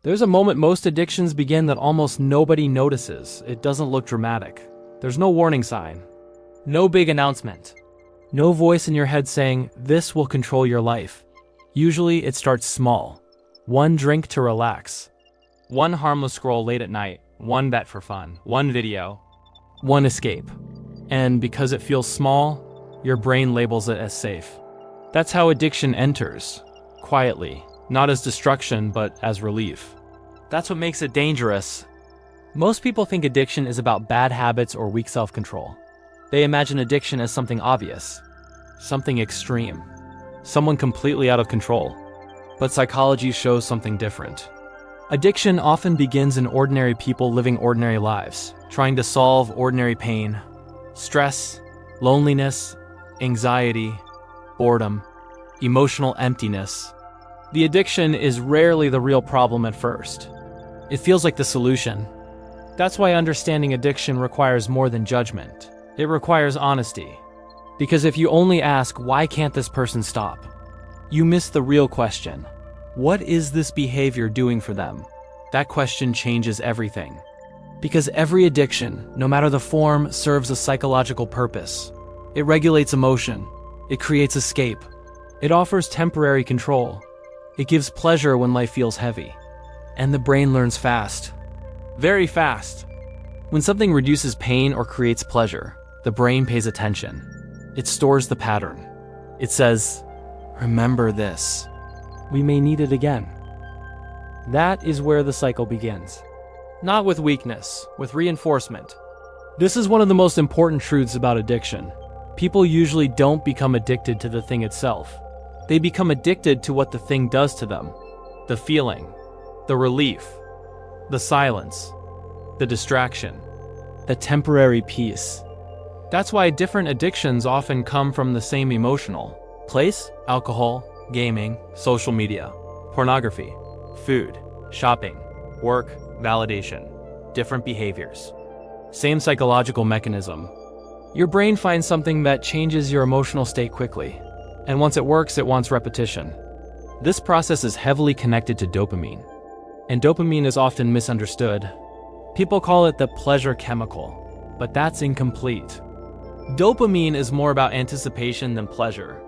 There's a moment most addictions begin that almost nobody notices. It doesn't look dramatic. There's no warning sign, no big announcement, no voice in your head saying, "This will control your life." Usually it starts small. One drink to relax, one harmless scroll late at night, one bet for fun, one video, one escape. And because it feels small, your brain labels it as safe. That's how addiction enters, quietly, not as destruction, but as relief. That's what makes it dangerous. Most people think addiction is about bad habits or weak self-control. They imagine addiction as something obvious, something extreme, someone completely out of control. But psychology shows something different. Addiction often begins in ordinary people living ordinary lives, trying to solve ordinary pain, stress, loneliness, anxiety, boredom, emotional emptiness. The addiction is rarely the real problem at first. It feels like the solution. That's why understanding addiction requires more than judgment. It requires honesty. Because if you only ask, "Why can't this person stop?" you miss the real question. What is this behavior doing for them? That question changes everything. Because every addiction, no matter the form, serves a psychological purpose. It regulates emotion. It creates escape. It offers temporary control. It gives pleasure when life feels heavy. And the brain learns fast. Very fast. When something reduces pain or creates pleasure, the brain pays attention. It stores the pattern. It says, "Remember this. We may need it again." That is where the cycle begins. Not with weakness, with reinforcement. This is one of the most important truths about addiction. People usually don't become addicted to the thing itself. They become addicted to what the thing does to them. The feeling, the relief, the silence, the distraction, the temporary peace. That's why different addictions often come from the same emotional place: alcohol, gaming, social media, pornography, food, shopping, work, validation, different behaviors. Same psychological mechanism. Your brain finds something that changes your emotional state quickly. And once it works, it wants repetition. This process is heavily connected to dopamine. And dopamine is often misunderstood. People call it the pleasure chemical, but that's incomplete. Dopamine is more about anticipation than pleasure.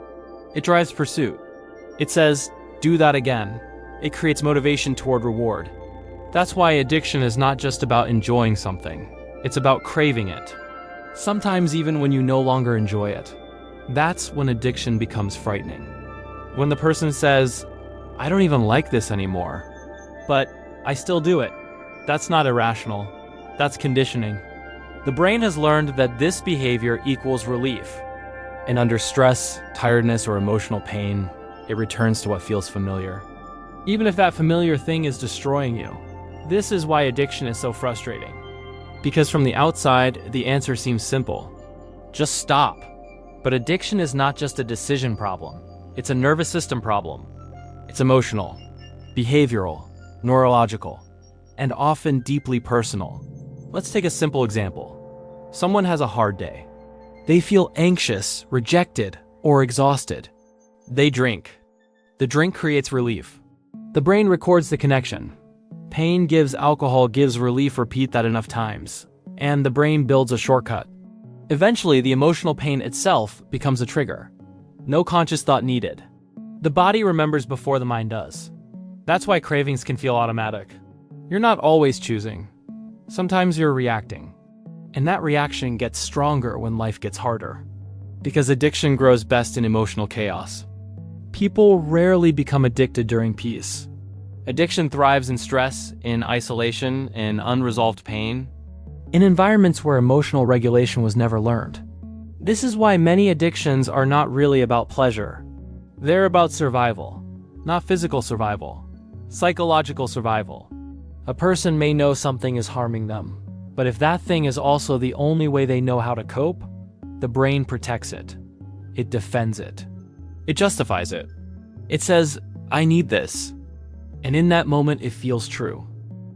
It drives pursuit. It says, "Do that again." It creates motivation toward reward. That's why addiction is not just about enjoying something. It's about craving it. Sometimes even when you no longer enjoy it. That's when addiction becomes frightening. When the person says, "I don't even like this anymore, but I still do it." That's not irrational. That's conditioning. The brain has learned that this behavior equals relief. And under stress, tiredness, or emotional pain, it returns to what feels familiar. Even if that familiar thing is destroying you. This is why addiction is so frustrating. Because from the outside, the answer seems simple. Just stop. But addiction is not just a decision problem. It's a nervous system problem. It's emotional, behavioral, neurological, and often deeply personal. Let's take a simple example. Someone has a hard day. They feel anxious, rejected, or exhausted. They drink. The drink creates relief. The brain records the connection. Pain gives alcohol, gives relief, repeat that enough times. And the brain builds a shortcut. Eventually, the emotional pain itself becomes a trigger. No conscious thought needed. The body remembers before the mind does. That's why cravings can feel automatic. You're not always choosing. Sometimes you're reacting. And that reaction gets stronger when life gets harder. Because addiction grows best in emotional chaos. People rarely become addicted during peace. Addiction thrives in stress, in isolation, in unresolved pain, in environments where emotional regulation was never learned. This is why many addictions are not really about pleasure. They're about survival, not physical survival, psychological survival. A person may know something is harming them, but if that thing is also the only way they know how to cope, the brain protects it. It defends it. It justifies it. It says, "I need this." And in that moment, it feels true.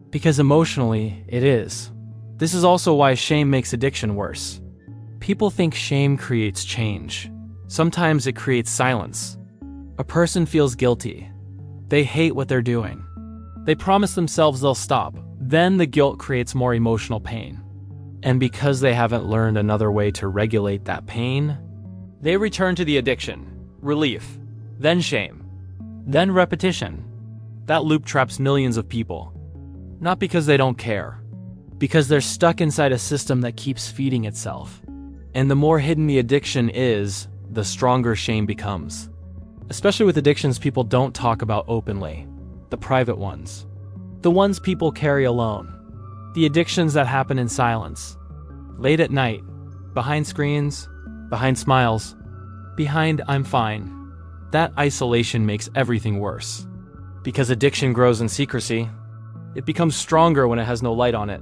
Because emotionally, it is. This is also why shame makes addiction worse. People think shame creates change. Sometimes it creates silence. A person feels guilty. They hate what they're doing. They promise themselves they'll stop. Then the guilt creates more emotional pain. And because they haven't learned another way to regulate that pain, they return to the addiction, relief, then shame, then repetition. That loop traps millions of people. Not because they don't care, because they're stuck inside a system that keeps feeding itself. And the more hidden the addiction is, the stronger shame becomes. Especially with addictions people don't talk about openly, the private ones. The ones people carry alone. The addictions that happen in silence. Late at night, behind screens, behind smiles, behind "I'm fine." That isolation makes everything worse. Because addiction grows in secrecy, it becomes stronger when it has no light on it.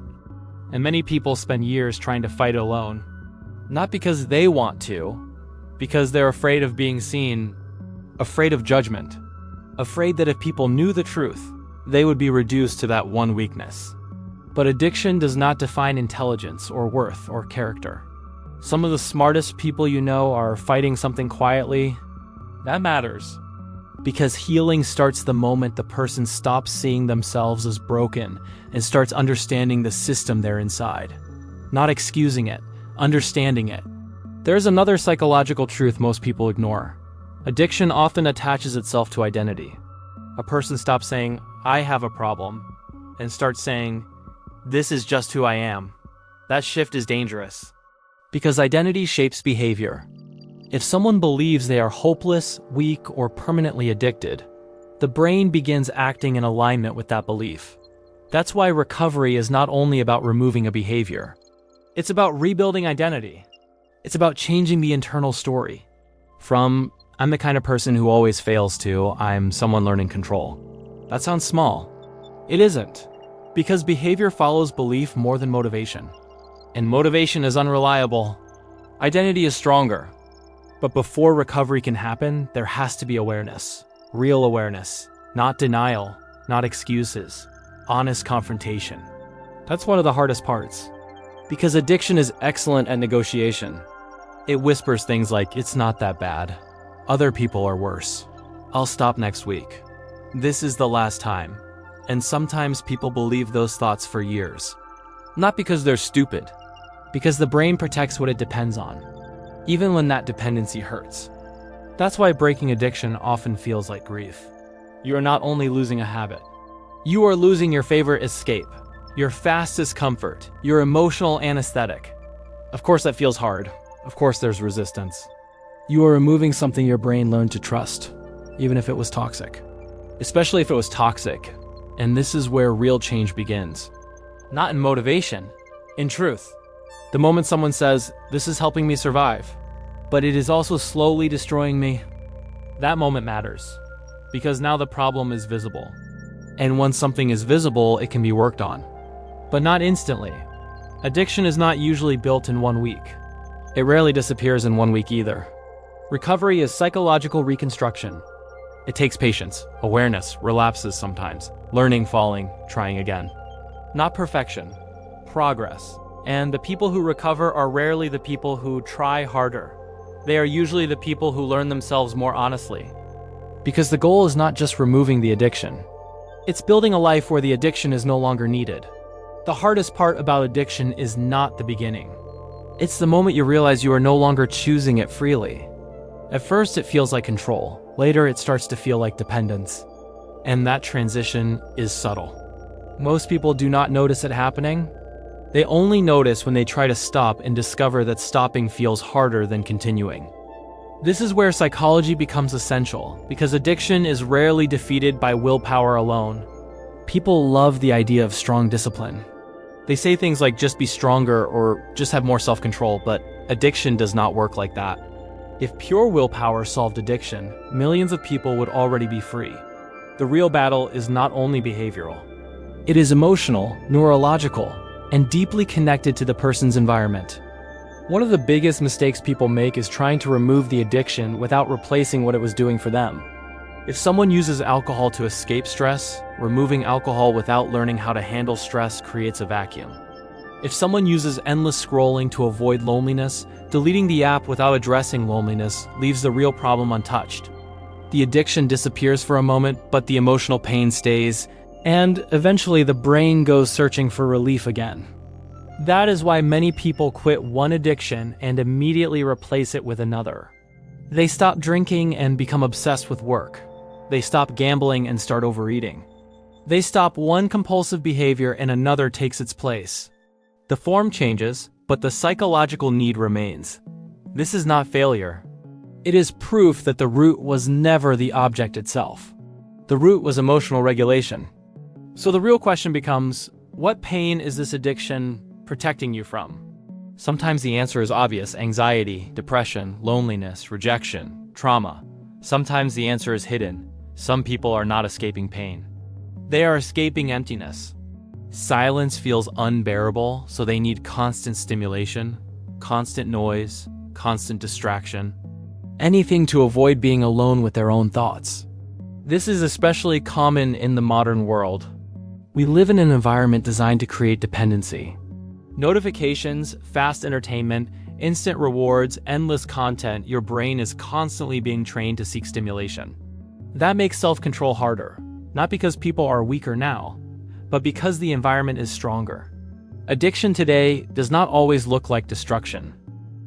And many people spend years trying to fight it alone. Not because they want to, because they're afraid of being seen, afraid of judgment, afraid that if people knew the truth, they would be reduced to that one weakness. But addiction does not define intelligence or worth or character. Some of the smartest people you know are fighting something quietly. That matters. Because healing starts the moment the person stops seeing themselves as broken and starts understanding the system they're inside. Not excusing it, understanding it. There's another psychological truth most people ignore. Addiction often attaches itself to identity. A person stops saying, "I have a problem," and starts saying, "This is just who I am." That shift is dangerous. Because identity shapes behavior. If someone believes they are hopeless, weak, or permanently addicted, the brain begins acting in alignment with that belief. That's why recovery is not only about removing a behavior. It's about rebuilding identity. It's about changing the internal story. From, "I'm the kind of person who always fails," to, "I'm someone learning control." That sounds small. It isn't. Because behavior follows belief more than motivation. And motivation is unreliable. Identity is stronger. But before recovery can happen, there has to be awareness. Real awareness. Not denial. Not excuses. Honest confrontation. That's one of the hardest parts. Because addiction is excellent at negotiation. It whispers things like, "It's not that bad. Other people are worse. I'll stop next week. This is the last time." And sometimes people believe those thoughts for years. Not because they're stupid. Because the brain protects what it depends on. Even when that dependency hurts. That's why breaking addiction often feels like grief. You are not only losing a habit. You are losing your favorite escape. Your fastest comfort. Your emotional anesthetic. Of course that feels hard. Of course there's resistance. You are removing something your brain learned to trust, even if it was toxic. Especially if it was toxic. And this is where real change begins. Not in motivation, in truth. The moment someone says, "This is helping me survive, but it is also slowly destroying me," that moment matters. Because now the problem is visible. And once something is visible, it can be worked on. But not instantly. Addiction is not usually built in 1 week. It rarely disappears in 1 week either. Recovery is psychological reconstruction. It takes patience, awareness, relapses sometimes, learning, falling, trying again. Not perfection, progress. And the people who recover are rarely the people who try harder. They are usually the people who learn themselves more honestly. Because the goal is not just removing the addiction. It's building a life where the addiction is no longer needed. The hardest part about addiction is not the beginning. It's the moment you realize you are no longer choosing it freely. At first it feels like control. Later it starts to feel like dependence. And that transition is subtle. Most people do not notice it happening. They only notice when they try to stop and discover that stopping feels harder than continuing. This is where psychology becomes essential, because addiction is rarely defeated by willpower alone. People love the idea of strong discipline. They say things like just be stronger or just have more self-control, but addiction does not work like that. If pure willpower solved addiction, millions of people would already be free. The real battle is not only behavioral. It is emotional, neurological, and deeply connected to the person's environment. One of the biggest mistakes people make is trying to remove the addiction without replacing what it was doing for them. If someone uses alcohol to escape stress, removing alcohol without learning how to handle stress creates a vacuum. If someone uses endless scrolling to avoid loneliness, deleting the app without addressing loneliness leaves the real problem untouched. The addiction disappears for a moment, but the emotional pain stays, And eventually the brain goes searching for relief again. That is why many people quit one addiction and immediately replace it with another. They stop drinking and become obsessed with work. They stop gambling and start overeating. They stop one compulsive behavior and another takes its place. The form changes, but the psychological need remains. This is not failure. It is proof that the root was never the object itself. The root was emotional regulation. So the real question becomes, what pain is this addiction protecting you from? Sometimes the answer is obvious: anxiety, depression, loneliness, rejection, trauma. Sometimes the answer is hidden. Some people are not escaping pain. They are escaping emptiness. Silence feels unbearable, so they need constant stimulation, constant noise, constant distraction. Anything to avoid being alone with their own thoughts. This is especially common in the modern world. We live in an environment designed to create dependency. Notifications, fast entertainment, instant rewards, endless content. Your brain is constantly being trained to seek stimulation. That makes self-control harder, not because people are weaker now, but because the environment is stronger. Addiction today does not always look like destruction.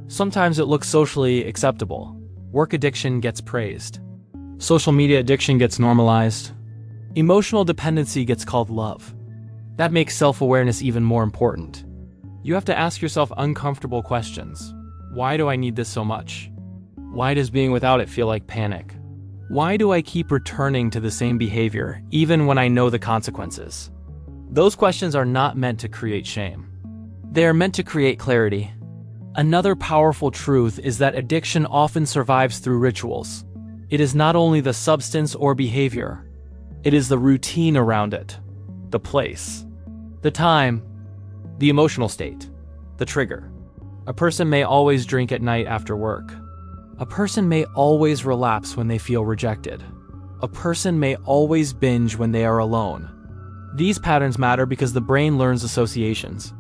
Sometimes it looks socially acceptable. Work addiction gets praised. Social media addiction gets normalized. Emotional dependency gets called love. That makes self-awareness even more important. You have to ask yourself uncomfortable questions. Why do I need this so much? Why does being without it feel like panic? Why do I keep returning to the same behavior, even when I know the consequences? Those questions are not meant to create shame. They are meant to create clarity. Another powerful truth is that addiction often survives through rituals. It is not only the substance or behavior, it is the routine around it, the place, the time, the emotional state, the trigger. A person may always drink at night after work. A person may always relapse when they feel rejected. A person may always binge when they are alone. These patterns matter because the brain learns associations.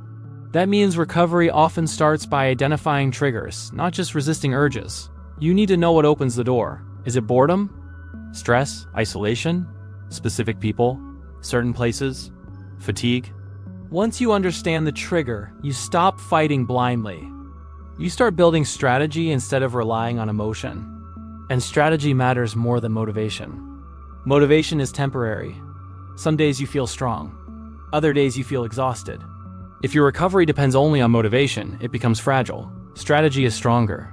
That means recovery often starts by identifying triggers, not just resisting urges. You need to know what opens the door. Is it boredom? Stress? Isolation? Specific people? Certain places? Fatigue? Once you understand the trigger, you stop fighting blindly. You start building strategy instead of relying on emotion. And strategy matters more than motivation. Motivation is temporary. Some days you feel strong. Other days you feel exhausted. If your recovery depends only on motivation, it becomes fragile. Strategy is stronger.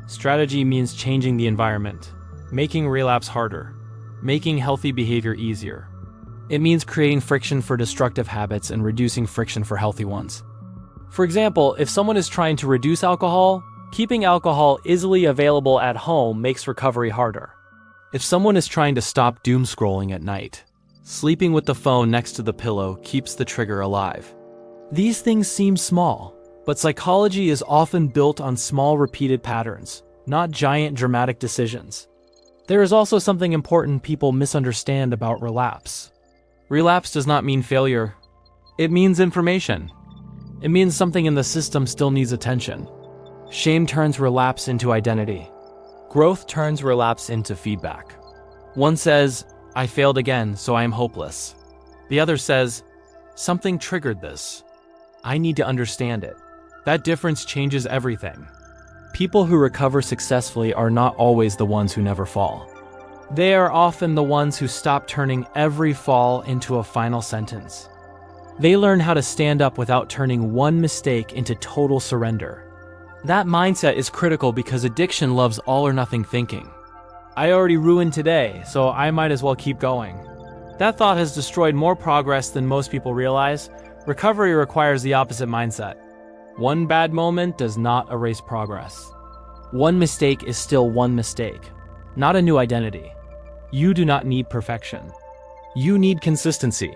Strategy means changing the environment, making relapse harder, making healthy behavior easier. It means creating friction for destructive habits and reducing friction for healthy ones. For example, if someone is trying to reduce alcohol, keeping alcohol easily available at home makes recovery harder. If someone is trying to stop doom scrolling at night, sleeping with the phone next to the pillow keeps the trigger alive. These things seem small, but psychology is often built on small repeated patterns, not giant dramatic decisions. There is also something important people misunderstand about relapse. Relapse does not mean failure. It means information. It means something in the system still needs attention. Shame turns relapse into identity. Growth turns relapse into feedback. One says, I failed again, so I am hopeless. The other says, something triggered this. I need to understand it. That difference changes everything. People who recover successfully are not always the ones who never fall. They are often the ones who stop turning every fall into a final sentence. They learn how to stand up without turning one mistake into total surrender. That mindset is critical because addiction loves all or nothing thinking. I already ruined today, so I might as well keep going. That thought has destroyed more progress than most people realize. Recovery requires the opposite mindset. One bad moment does not erase progress. One mistake is still one mistake, not a new identity. You do not need perfection. You need consistency.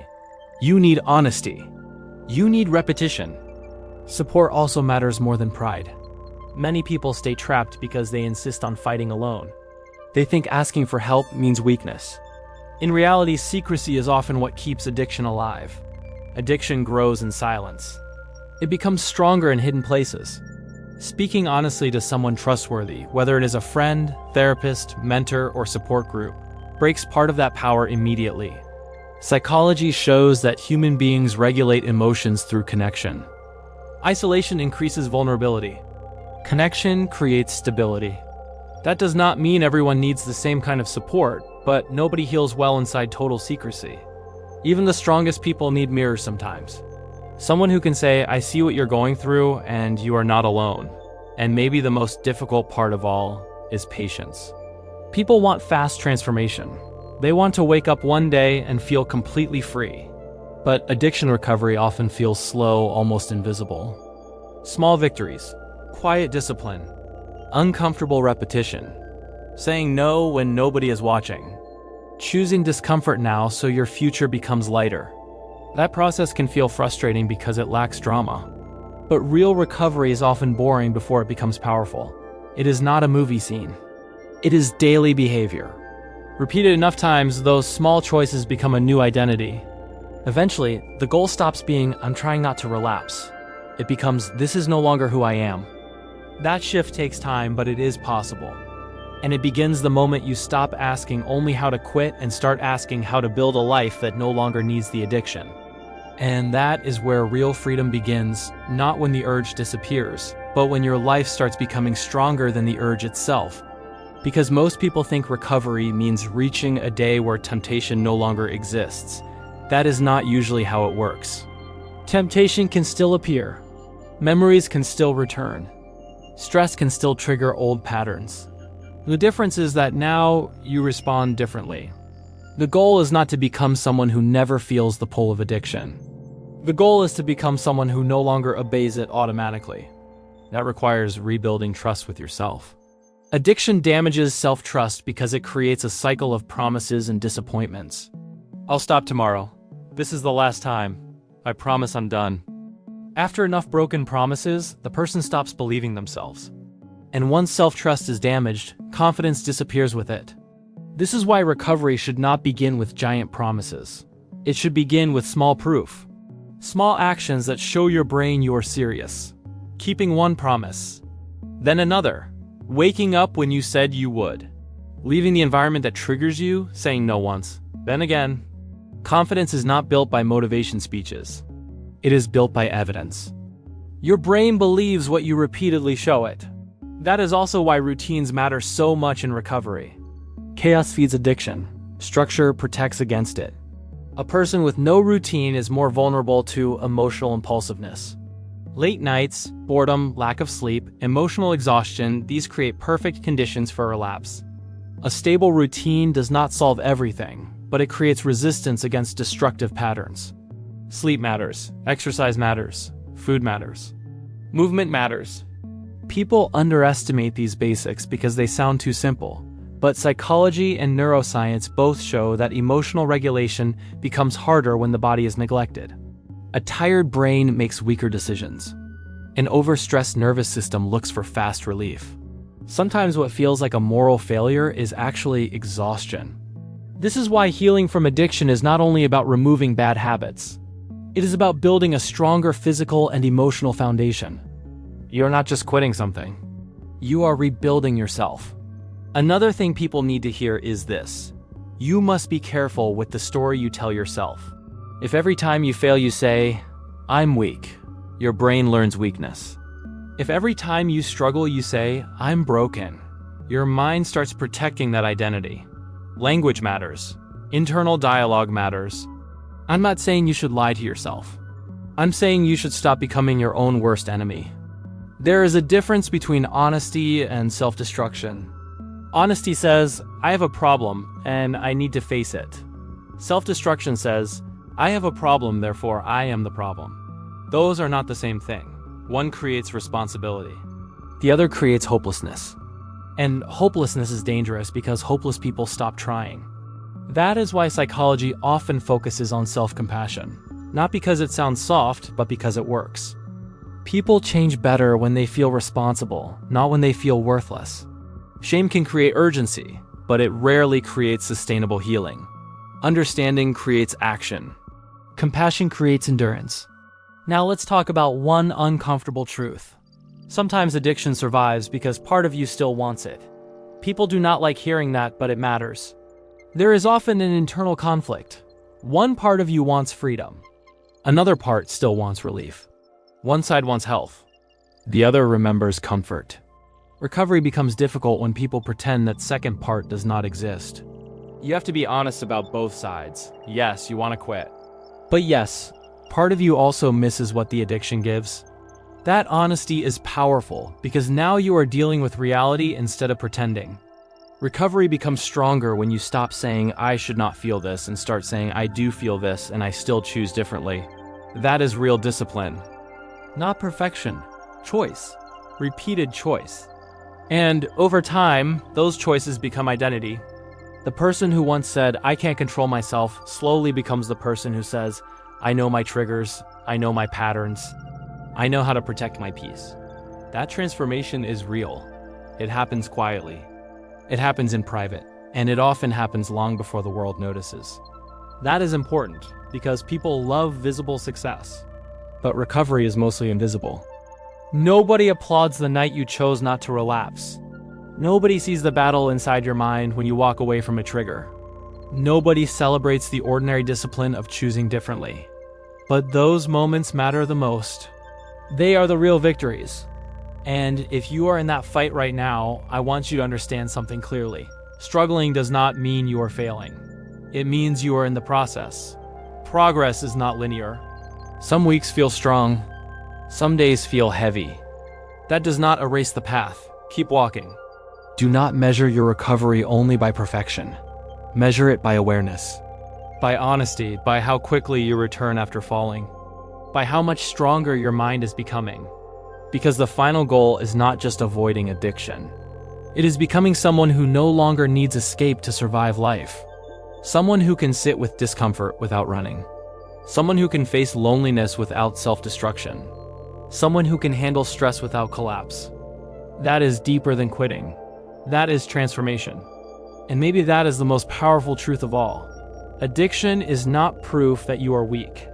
You need honesty. You need repetition. Support also matters more than pride. Many people stay trapped because they insist on fighting alone. They think asking for help means weakness. In reality, secrecy is often what keeps addiction alive. Addiction grows in silence. It becomes stronger in hidden places. Speaking honestly to someone trustworthy, whether it is a friend, therapist, mentor, or support group, breaks part of that power immediately. Psychology shows that human beings regulate emotions through connection. Isolation increases vulnerability. Connection creates stability. That does not mean everyone needs the same kind of support, but nobody heals well inside total secrecy. Even the strongest people need mirrors sometimes. Someone who can say, "I see what you're going through, and you are not alone." And maybe the most difficult part of all is patience. People want fast transformation. They want to wake up one day and feel completely free. But addiction recovery often feels slow, almost invisible. Small victories, quiet discipline, uncomfortable repetition, saying no when nobody is watching, choosing discomfort now so your future becomes lighter. That process can feel frustrating because it lacks drama. But real recovery is often boring before it becomes powerful. It is not a movie scene. It is daily behavior. Repeated enough times, those small choices become a new identity. Eventually, the goal stops being, "I'm trying not to relapse." It becomes, "This is no longer who I am." That shift takes time, but it is possible. And it begins the moment you stop asking only how to quit and start asking how to build a life that no longer needs the addiction. And that is where real freedom begins, not when the urge disappears, but when your life starts becoming stronger than the urge itself. Because most people think recovery means reaching a day where temptation no longer exists. That is not usually how it works. Temptation can still appear. Memories can still return. Stress can still trigger old patterns. The difference is that now you respond differently. The goal is not to become someone who never feels the pull of addiction. The goal is to become someone who no longer obeys it automatically. That requires rebuilding trust with yourself. Addiction damages self-trust because it creates a cycle of promises and disappointments. "I'll stop tomorrow. This is the last time. I promise I'm done." After enough broken promises, the person stops believing themselves. And once self-trust is damaged, confidence disappears with it. This is why recovery should not begin with giant promises. It should begin with small proof. Small actions that show your brain you're serious. Keeping one promise, then another. Waking up when you said you would. Leaving the environment that triggers you, saying no once, then again. Confidence is not built by motivation speeches. It is built by evidence. Your brain believes what you repeatedly show it. That is also why routines matter so much in recovery. Chaos feeds addiction. Structure protects against it. A person with no routine is more vulnerable to emotional impulsiveness. Late nights, boredom, lack of sleep, emotional exhaustion, these create perfect conditions for relapse. A stable routine does not solve everything, but it creates resistance against destructive patterns. Sleep matters, exercise matters, food matters, movement matters. People underestimate these basics because they sound too simple, but psychology and neuroscience both show that emotional regulation becomes harder when the body is neglected. A tired brain makes weaker decisions. An overstressed nervous system looks for fast relief. Sometimes what feels like a moral failure is actually exhaustion. This is why healing from addiction is not only about removing bad habits. It is about building a stronger physical and emotional foundation. You're not just quitting something. You are rebuilding yourself. Another thing people need to hear is this. You must be careful with the story you tell yourself. If every time you fail you say, "I'm weak," your brain learns weakness. If every time you struggle you say, "I'm broken," your mind starts protecting that identity. Language matters. Internal dialogue matters. I'm not saying you should lie to yourself. I'm saying you should stop becoming your own worst enemy. There is a difference between honesty and self-destruction. Honesty says, "I have a problem and I need to face it." Self-destruction says, "I have a problem, therefore I am the problem." Those are not the same thing. One creates responsibility. The other creates hopelessness. And hopelessness is dangerous because hopeless people stop trying. That is why psychology often focuses on self-compassion. Not because it sounds soft, but because it works. People change better when they feel responsible, not when they feel worthless. Shame can create urgency, but it rarely creates sustainable healing. Understanding creates action. Compassion creates endurance. Now let's talk about one uncomfortable truth. Sometimes addiction survives because part of you still wants it. People do not like hearing that, but it matters. There is often an internal conflict. One part of you wants freedom. Another part still wants relief. One side wants health. The other remembers comfort. Recovery becomes difficult when people pretend that second part does not exist. You have to be honest about both sides. Yes, you want to quit. But yes, part of you also misses what the addiction gives. That honesty is powerful because now you are dealing with reality instead of pretending. Recovery becomes stronger when you stop saying, I should not feel this, and start saying, I do feel this and I still choose differently. That is real discipline. Not perfection. Choice. Repeated choice. And over time, those choices become identity. The person who once said, I can't control myself, slowly becomes the person who says, I know my triggers, I know my patterns, I know how to protect my peace. That transformation is real. It happens quietly. It happens in private, and it often happens long before the world notices. That is important because people love visible success. But recovery is mostly invisible. Nobody applauds the night you chose not to relapse. Nobody sees the battle inside your mind when you walk away from a trigger. Nobody celebrates the ordinary discipline of choosing differently. But those moments matter the most. They are the real victories. And if you are in that fight right now, I want you to understand something clearly. Struggling does not mean you are failing. It means you are in the process. Progress is not linear. Some weeks feel strong. Some days feel heavy. That does not erase the path. Keep walking. Do not measure your recovery only by perfection. Measure it by awareness. By honesty, by how quickly you return after falling. By how much stronger your mind is becoming. Because the final goal is not just avoiding addiction. It is becoming someone who no longer needs escape to survive life. Someone who can sit with discomfort without running. Someone who can face loneliness without self-destruction. Someone who can handle stress without collapse. That is deeper than quitting. That is transformation. And maybe that is the most powerful truth of all. Addiction is not proof that you are weak.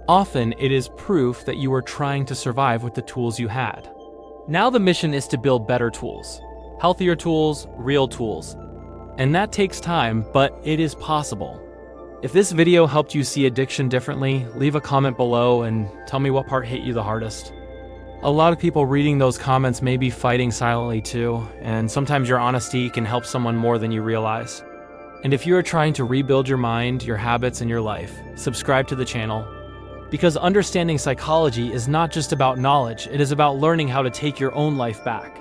Often it is proof that you were trying to survive with the tools you had. Now the mission is to build better tools. Healthier tools, real tools. And that takes time, but it is possible. If this video helped you see addiction differently, leave a comment below and tell me what part hit you the hardest. A lot of people reading those comments may be fighting silently too, and sometimes your honesty can help someone more than you realize. And if you are trying to rebuild your mind, your habits, and your life, subscribe to the channel. Because understanding psychology is not just about knowledge, it is about learning how to take your own life back.